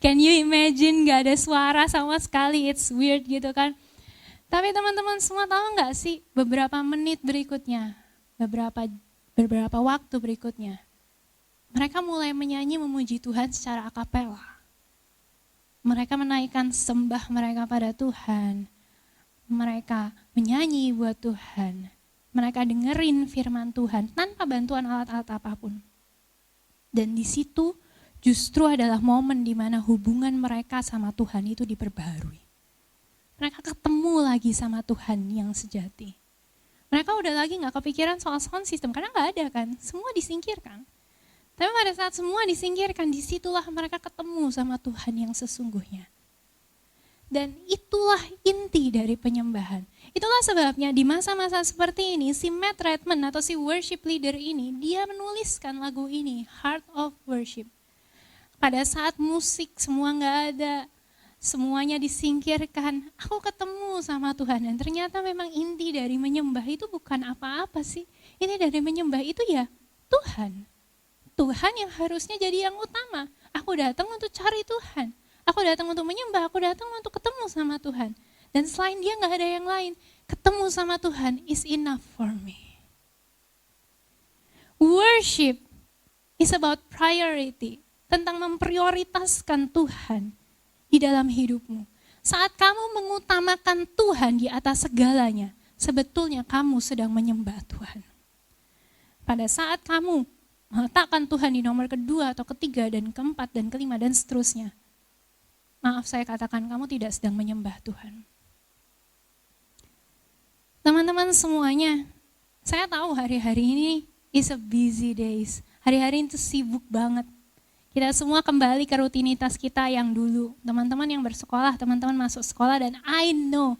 Speaker 8: can you imagine gak ada suara sama sekali, it's weird gitu kan. Tapi teman-teman semua tahu nggak sih beberapa menit berikutnya, beberapa waktu berikutnya, mereka mulai menyanyi memuji Tuhan secara akapela. Mereka menaikkan sembah mereka pada Tuhan. Mereka menyanyi buat Tuhan. Mereka dengerin firman Tuhan tanpa bantuan alat-alat apapun. Dan di situ justru adalah momen di mana hubungan mereka sama Tuhan itu diperbaharui. Mereka ketemu lagi sama Tuhan yang sejati. Mereka udah lagi gak kepikiran soal sound system, karena gak ada kan, semua disingkirkan. Tapi pada saat semua disingkirkan, disitulah mereka ketemu sama Tuhan yang sesungguhnya. Dan itulah inti dari penyembahan. Itulah sebabnya di masa-masa seperti ini, si Matt Redman atau si worship leader ini, dia menuliskan lagu ini, Heart of Worship. Pada saat musik semua gak ada, semuanya disingkirkan, aku ketemu sama Tuhan. Dan ternyata memang inti dari menyembah itu bukan apa-apa sih. Ini dari menyembah itu ya Tuhan. Tuhan yang harusnya jadi yang utama. Aku datang untuk cari Tuhan. Aku datang untuk menyembah, aku datang untuk ketemu sama Tuhan. Dan selain dia gak ada yang lain. Ketemu sama Tuhan is enough for me. Worship is about priority. Tentang memprioritaskan Tuhan di dalam hidupmu. Saat kamu mengutamakan Tuhan di atas segalanya, sebetulnya kamu sedang menyembah Tuhan. Pada saat kamu meletakkan Tuhan di nomor kedua atau ketiga dan keempat dan kelima dan seterusnya, maaf saya katakan kamu tidak sedang menyembah Tuhan. Teman-teman semuanya, saya tahu hari-hari ini is a busy days. Hari-hari itu sibuk banget. Kita semua kembali ke rutinitas kita yang dulu. Teman-teman yang bersekolah, teman-teman masuk sekolah dan I know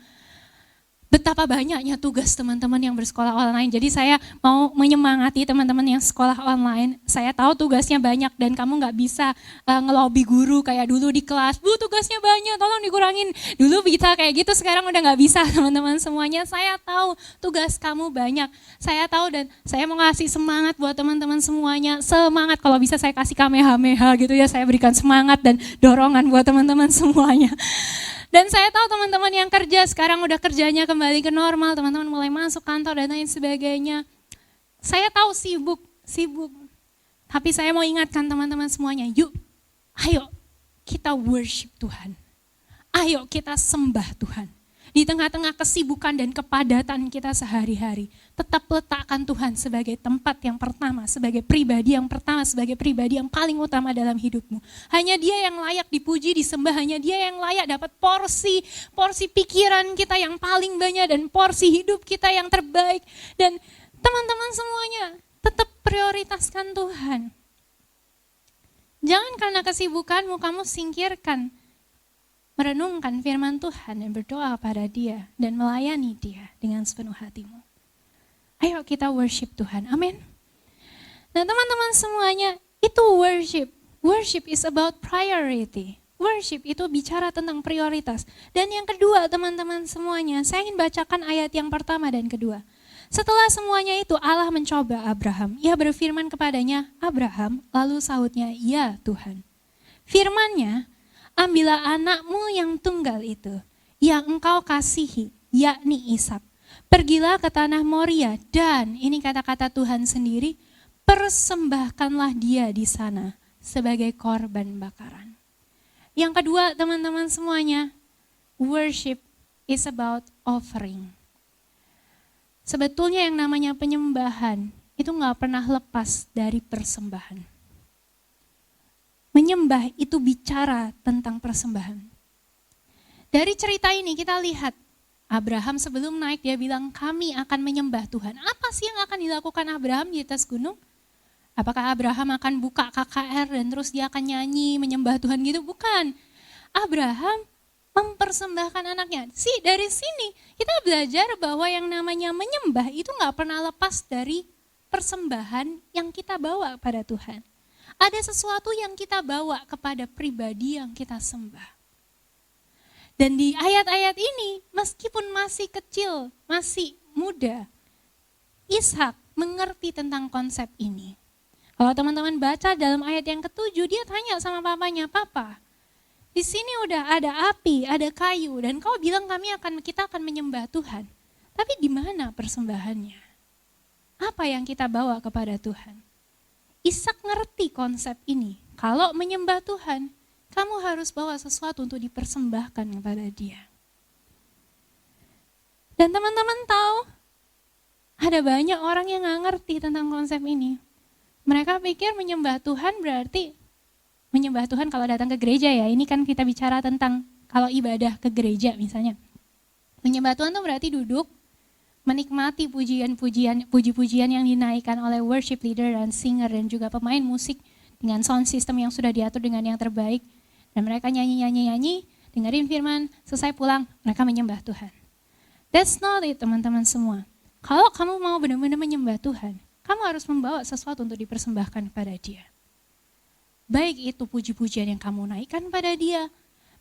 Speaker 8: betapa banyaknya tugas teman-teman yang bersekolah online. Jadi saya mau menyemangati teman-teman yang sekolah online. Saya tahu tugasnya banyak dan kamu gak bisa ngelobi guru kayak dulu di kelas. Bu, tugasnya banyak, tolong dikurangin. Dulu bisa kayak gitu, sekarang udah gak bisa teman-teman semuanya. Saya tahu tugas kamu banyak. Saya tahu dan saya mau ngasih semangat buat teman-teman semuanya. Semangat, kalau bisa saya kasih kamehameha gitu ya. Saya berikan semangat dan dorongan buat teman-teman semuanya. Dan saya tahu teman-teman yang kerja sekarang udah kerjanya kembali ke normal, teman-teman mulai masuk kantor dan lain sebagainya. Saya tahu sibuk. Tapi saya mau ingatkan teman-teman semuanya, yuk, ayo kita worship Tuhan. Ayo kita sembah Tuhan. Di tengah-tengah kesibukan dan kepadatan kita sehari-hari, tetap letakkan Tuhan sebagai tempat yang pertama, sebagai pribadi yang pertama, sebagai pribadi yang paling utama dalam hidupmu. Hanya Dia yang layak dipuji, disembah, hanya Dia yang layak dapat porsi pikiran kita yang paling banyak dan porsi hidup kita yang terbaik. Dan teman-teman semuanya, tetap prioritaskan Tuhan. Jangan karena kesibukanmu kamu singkirkan merenungkan firman Tuhan dan berdoa pada Dia dan melayani Dia dengan sepenuh hatimu. Ayo kita worship Tuhan, amin. Nah teman-teman semuanya, itu worship. Worship is about priority. Worship itu bicara tentang prioritas. Dan yang kedua teman-teman semuanya, saya ingin bacakan ayat yang pertama dan kedua. Setelah semuanya itu Allah mencoba Abraham. Ia berfirman kepadanya, Abraham, lalu sahutnya, ya Tuhan. Firman-Nya, ambillah anakmu yang tunggal itu, yang engkau kasihi, yakni Ishak. Pergilah ke tanah Moria dan, ini kata-kata Tuhan sendiri, persembahkanlah dia di sana sebagai korban bakaran. Yang kedua teman-teman semuanya, worship is about offering. Sebetulnya yang namanya penyembahan itu gak pernah lepas dari persembahan. Menyembah itu bicara tentang persembahan. Dari cerita ini kita lihat Abraham sebelum naik dia bilang kami akan menyembah Tuhan. Apa sih yang akan dilakukan Abraham di atas gunung? Apakah Abraham akan buka KKR dan terus dia akan nyanyi menyembah Tuhan gitu? Bukan. Abraham mempersembahkan anaknya. Dari sini kita belajar bahwa yang namanya menyembah itu gak pernah lepas dari persembahan yang kita bawa pada Tuhan. Ada sesuatu yang kita bawa kepada pribadi yang kita sembah. Dan di ayat-ayat ini, meskipun masih kecil, masih muda, Ishak mengerti tentang konsep ini. Kalau teman-teman baca dalam ayat yang ke-7, dia tanya sama papanya, Papa, di sini udah ada api, ada kayu, dan kau bilang kita akan menyembah Tuhan. Tapi di mana persembahannya? Apa yang kita bawa kepada Tuhan? Ishak ngerti konsep ini. Kalau menyembah Tuhan, kamu harus bawa sesuatu untuk dipersembahkan kepada Dia. Dan teman-teman tahu, ada banyak orang yang gak ngerti tentang konsep ini. Mereka pikir menyembah Tuhan berarti, menyembah Tuhan kalau datang ke gereja ya, ini kan kita bicara tentang kalau ibadah ke gereja misalnya. Menyembah Tuhan itu berarti duduk, menikmati puji-pujian yang dinaikkan oleh worship leader dan singer dan juga pemain musik dengan sound system yang sudah diatur dengan yang terbaik. Dan mereka nyanyi, dengerin firman, selesai pulang, mereka menyembah Tuhan. That's not it teman-teman semua. Kalau kamu mau benar-benar menyembah Tuhan, kamu harus membawa sesuatu untuk dipersembahkan kepada Dia. Baik itu puji-pujian yang kamu naikkan pada Dia,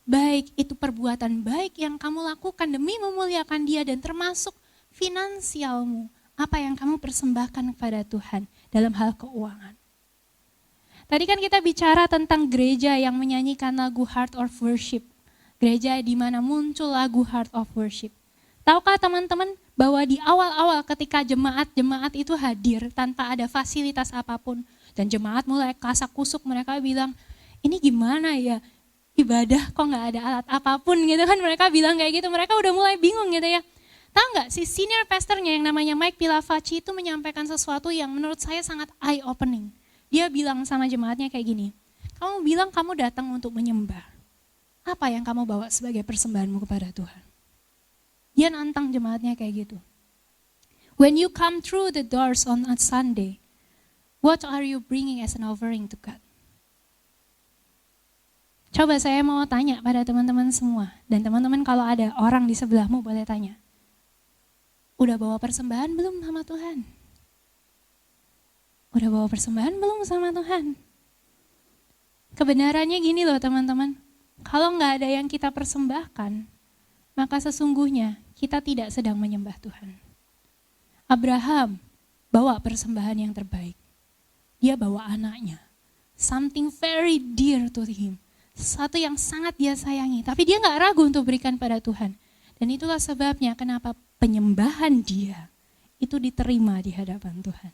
Speaker 8: baik itu perbuatan baik yang kamu lakukan demi memuliakan Dia dan termasuk finansialmu, apa yang kamu persembahkan kepada Tuhan dalam hal keuangan. Tadi kan kita bicara tentang gereja yang menyanyikan lagu Heart of Worship. Gereja di mana muncul lagu Heart of Worship. Tahukah teman-teman bahwa di awal-awal ketika jemaat-jemaat itu hadir tanpa ada fasilitas apapun. Dan jemaat mulai kasak kusuk, mereka bilang, ini gimana ya ibadah kok gak ada alat apapun gitu kan. Mereka bilang kayak gitu, mereka udah mulai bingung gitu ya. Tahu nggak si senior pastornya yang namanya Mike Pilavachi itu menyampaikan sesuatu yang menurut saya sangat eye-opening. Dia bilang sama jemaatnya kayak gini, kamu bilang kamu datang untuk menyembah. Apa yang kamu bawa sebagai persembahanmu kepada Tuhan? Dia nantang jemaatnya kayak gitu. When you come through the doors on a Sunday, what are you bringing as an offering to God? Coba saya mau tanya pada teman-teman semua. Dan teman-teman kalau ada orang di sebelahmu boleh tanya. Udah bawa persembahan belum sama Tuhan? Udah bawa persembahan belum sama Tuhan? Kebenarannya gini loh teman-teman. Kalau gak ada yang kita persembahkan, maka sesungguhnya kita tidak sedang menyembah Tuhan. Abraham bawa persembahan yang terbaik. Dia bawa anaknya. Something very dear to him. Sesuatu yang sangat dia sayangi. Tapi dia gak ragu untuk berikan pada Tuhan. Dan itulah sebabnya kenapa penyembahan dia itu diterima di hadapan Tuhan.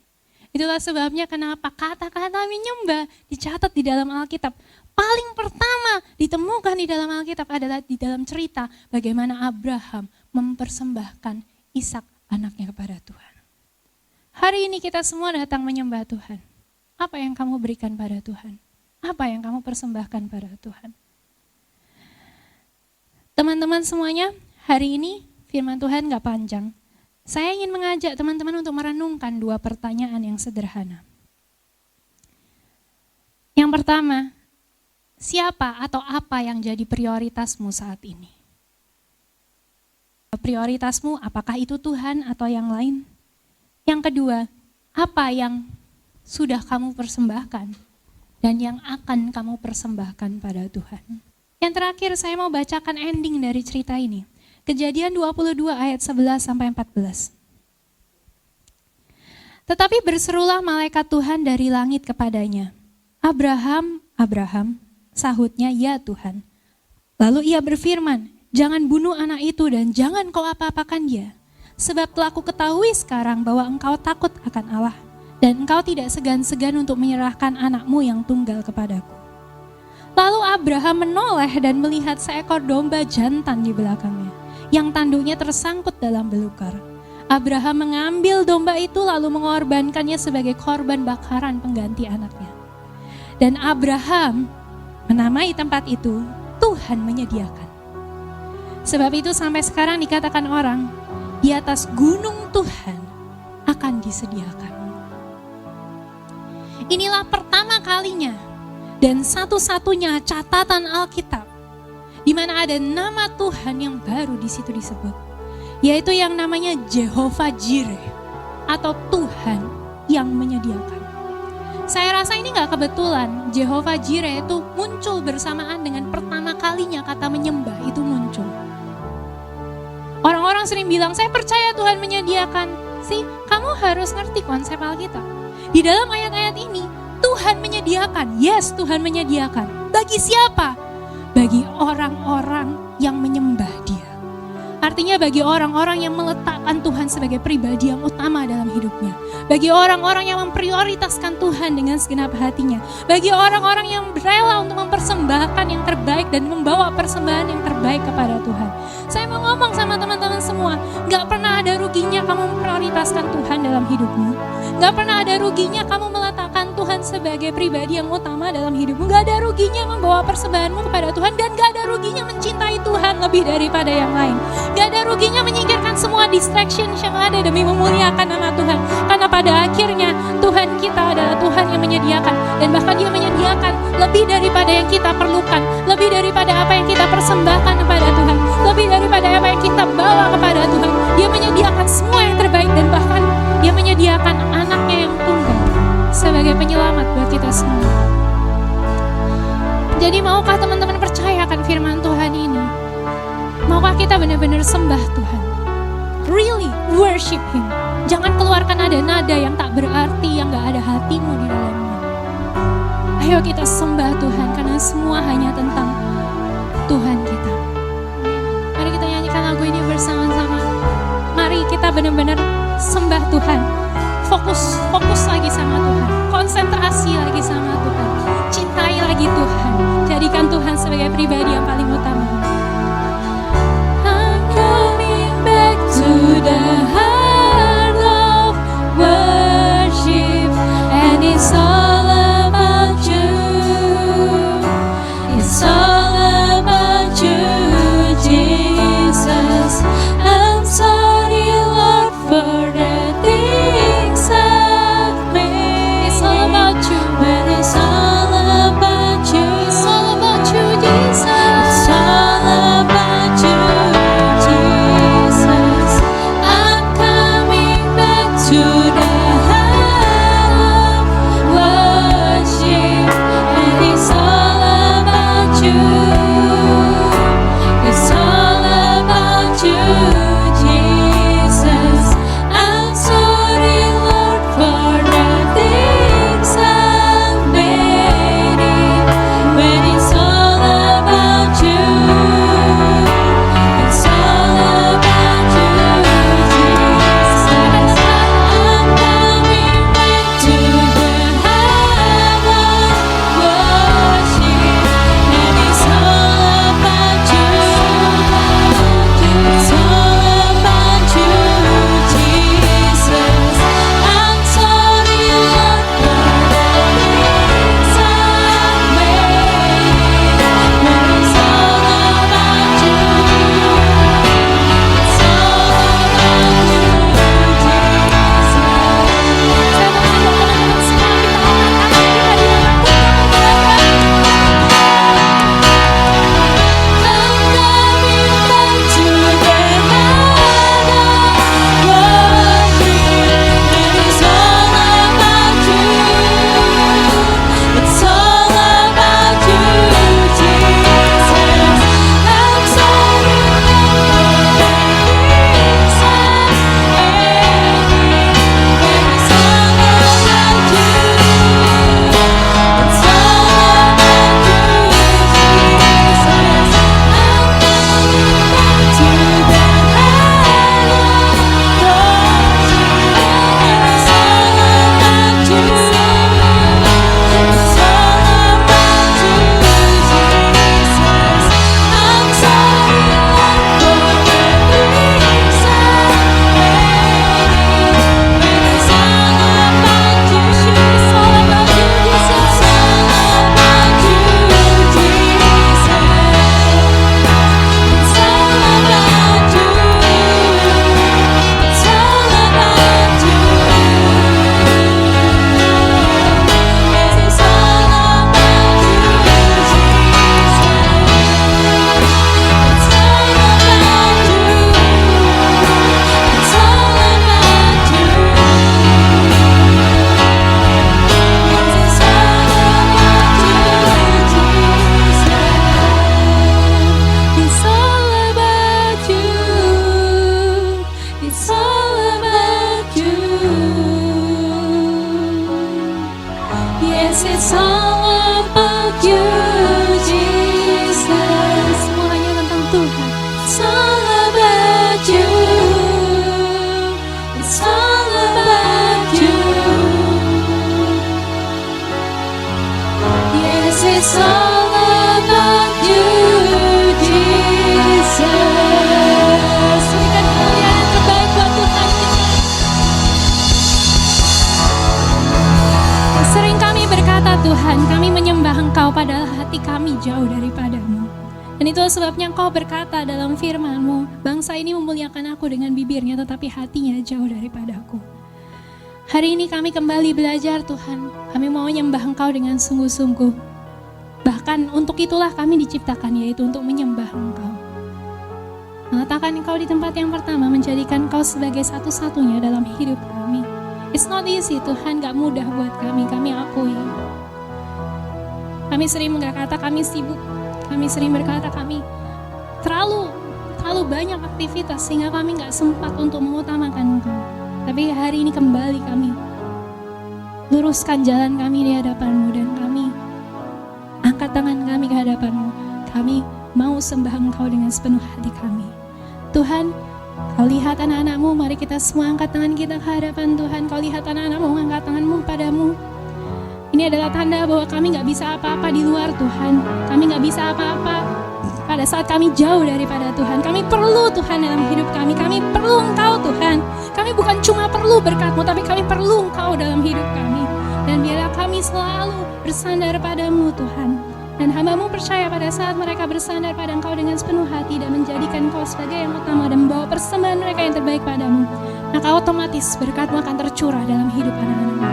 Speaker 8: Itulah sebabnya kenapa kata-kata menyembah dicatat di dalam Alkitab. Paling pertama ditemukan di dalam Alkitab adalah di dalam cerita bagaimana Abraham mempersembahkan Ishak anaknya kepada Tuhan. Hari ini kita semua datang menyembah Tuhan. Apa yang kamu berikan pada Tuhan? Apa yang kamu persembahkan pada Tuhan? Teman-teman semuanya, hari ini firman Tuhan gak panjang. Saya ingin mengajak teman-teman untuk merenungkan 2 pertanyaan yang sederhana. Yang pertama, siapa atau apa yang jadi prioritasmu saat ini? Prioritasmu apakah itu Tuhan atau yang lain? Yang kedua, apa yang sudah kamu persembahkan dan yang akan kamu persembahkan pada Tuhan? Yang terakhir saya mau bacakan ending dari cerita ini. Kejadian 22 ayat 11 sampai 14. Tetapi berserulah malaikat Tuhan dari langit kepadanya. Abraham, Abraham, sahutnya, ya Tuhan. Lalu ia berfirman, jangan bunuh anak itu dan jangan kau apa-apakan dia. Sebab telah ku ketahui sekarang bahwa engkau takut akan Allah. Dan engkau tidak segan-segan untuk menyerahkan anakmu yang tunggal kepadaku. Lalu Abraham menoleh dan melihat seekor domba jantan di belakangnya, yang tanduknya tersangkut dalam belukar. Abraham mengambil domba itu lalu mengorbankannya sebagai korban bakaran pengganti anaknya. Dan Abraham menamai tempat itu Tuhan menyediakan. Sebab itu sampai sekarang dikatakan orang, di atas gunung Tuhan akan disediakan. Inilah pertama kalinya dan satu-satunya catatan Alkitab di mana ada nama Tuhan yang baru di situ disebut, yaitu yang namanya Jehovah Jireh atau Tuhan yang menyediakan. Saya rasa ini gak kebetulan Jehovah Jireh itu muncul bersamaan dengan pertama kalinya kata menyembah itu muncul. Orang-orang sering bilang, saya percaya Tuhan menyediakan. Kamu harus ngerti konsep Alkitab. Di dalam ayat-ayat ini, Tuhan menyediakan. Yes, Tuhan menyediakan. Bagi siapa? Bagi orang-orang yang menyembah Dia. Artinya bagi orang-orang yang meletakkan Tuhan sebagai pribadi yang utama dalam hidupnya. Bagi orang-orang yang memprioritaskan Tuhan dengan segenap hatinya. Bagi orang-orang yang rela untuk mempersembahkan yang terbaik dan membawa persembahan yang terbaik kepada Tuhan. Saya mau ngomong sama teman-teman semua, gak pernah ada ruginya kamu memprioritaskan Tuhan dalam hidupmu. Gak pernah ada ruginya kamu meletakkan Tuhan sebagai pribadi yang utama dalam hidupmu. Gak ada ruginya membawa persembahanmu kepada Tuhan. Dan gak ada ruginya mencintai Tuhan lebih daripada yang lain. Gak ada ruginya menyingkirkan semua distraction yang ada demi memuliakan nama Tuhan. Karena pada akhirnya Tuhan kita adalah Tuhan yang menyediakan. Dan bahkan Dia menyediakan lebih daripada yang kita perlukan. Lebih daripada apa yang kita persembahkan kepada Tuhan. Lebih daripada apa yang kita bawa kepada Tuhan. Dia menyediakan semua yang terbaik. Dan bahkan Dia menyediakan anaknya yang tunggal sebagai penyelamat buat kita semua. Jadi maukah teman-teman percayakan firman Tuhan ini? Maukah kita benar-benar sembah Tuhan? Really worship Him. Jangan keluarkan nada-nada yang tak berarti, yang gak ada hatimu di dalamnya. Ayo kita sembah Tuhan, karena semua hanya tentang Tuhan kita. Mari kita nyanyikan lagu ini bersama-sama. Mari kita benar-benar sembah Tuhan. Fokus lagi sama Tuhan. Konsentrasi lagi sama Tuhan. Cintai lagi Tuhan. Jadikan Tuhan sebagai pribadi yang paling utama. I'm coming back to the heart of worship, and it's all about you. It's all about you, Jesus. I'm sorry, Lord, for the things I've made. It's all about you. But it's all about you. It's all about you, Jesus. It's all Yes, it's all about you, Jesus. Semuanya tentang Tuhan. It's all about you. It's all about you. Yes, it's all about you, Jesus. Berikan kemuliaan yang terbaik buat Tuhan kita. Sering kami berkata, Tuhan, kami menyembah Engkau padahal hati kami jauh daripadamu. Dan itulah sebabnya Engkau berkata dalam firman-Mu, bangsa ini memuliakan Aku dengan bibirnya tetapi hatinya jauh daripadaku. Hari ini kami kembali belajar, Tuhan. Kami mau menyembah Engkau dengan sungguh-sungguh. Bahkan untuk itulah kami diciptakan, yaitu untuk menyembah Engkau. Meletakkan Engkau di tempat yang pertama, menjadikan Engkau sebagai satu-satunya dalam hidup kami. It's not easy, Tuhan, gak mudah buat kami akui. Kami sering berkata kami sibuk, kami sering berkata kami terlalu banyak aktivitas sehingga kami gak sempat untuk mengutamakan Engkau. Tapi hari ini kembali kami luruskan jalan kami di hadapan-Mu dan kami angkat tangan kami ke hadapan-Mu. Kami mau sembah Engkau dengan sepenuh hati kami. Tuhan, Kau lihat anak-anak-Mu, mari kita semua angkat tangan kita ke hadapan Tuhan. Kau lihat anak-anak-Mu, angkat tangan-Mu padamu. Ini adalah tanda bahwa kami gak bisa apa-apa di luar Tuhan. Kami gak bisa apa-apa pada saat kami jauh daripada Tuhan. Kami perlu Tuhan dalam hidup kami. Kami perlu Engkau Tuhan. Kami bukan cuma perlu berkat-Mu, tapi kami perlu Engkau dalam hidup kami. Dan biarlah kami selalu bersandar padamu Tuhan. Dan hamba-Mu percaya pada saat mereka bersandar pada Engkau dengan sepenuh hati dan menjadikan Engkau sebagai yang utama dan membawa persembahan mereka yang terbaik padamu, maka otomatis berkat-Mu akan tercurah dalam hidup anak-anak-Mu.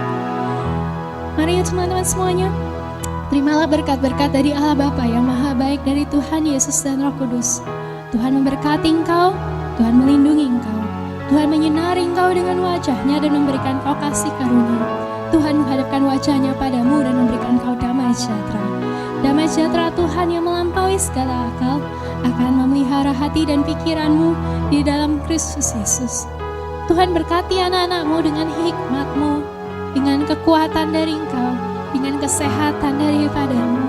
Speaker 8: Mari teman-teman semuanya, terimalah berkat-berkat dari Allah Bapa yang maha baik, dari Tuhan Yesus dan Roh Kudus. Tuhan memberkati engkau, Tuhan melindungi engkau, Tuhan menyinari engkau dengan wajah-Nya dan memberikan engkau kasih karunia. Tuhan menghadapkan wajah-Nya padamu dan memberikan engkau damai sejahtera. Damai sejahtera Tuhan yang melampaui segala akal akan memelihara hati dan pikiranmu di dalam Kristus Yesus. Tuhan berkati anak-anak-Mu dengan hikmat-Mu, dengan kekuatan dari Engkau, dengan kesehatan daripada-Mu,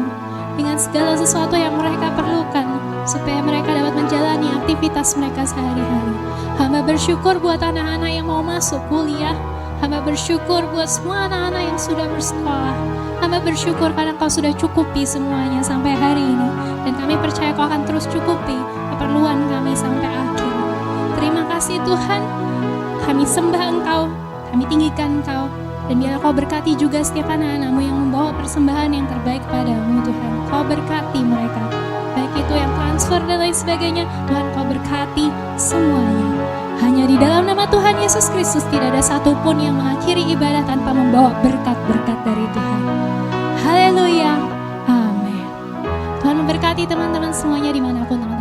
Speaker 8: dengan segala sesuatu yang mereka perlukan supaya mereka dapat menjalani aktivitas mereka sehari-hari. Hamba bersyukur buat anak-anak yang mau masuk kuliah. Hamba bersyukur buat semua anak-anak yang sudah bersekolah. Hamba bersyukur karena Kau sudah cukupi semuanya sampai hari ini. Dan kami percaya Kau akan terus cukupi keperluan kami sampai akhir. Terima kasih Tuhan. Kami sembah Engkau, kami tinggikan Engkau. Dan biarlah Kau berkati juga setiap anak-anak-Mu yang membawa persembahan yang terbaik padamu Tuhan. Kau berkati mereka, baik itu yang transfer dan lain sebagainya. Tuhan, Kau berkati semuanya. Hanya di dalam nama Tuhan Yesus Kristus tidak ada satupun yang mengakhiri ibadah tanpa membawa berkat-berkat dari Tuhan. Haleluya, amin. Tuhan memberkati teman-teman semuanya dimanapun teman-teman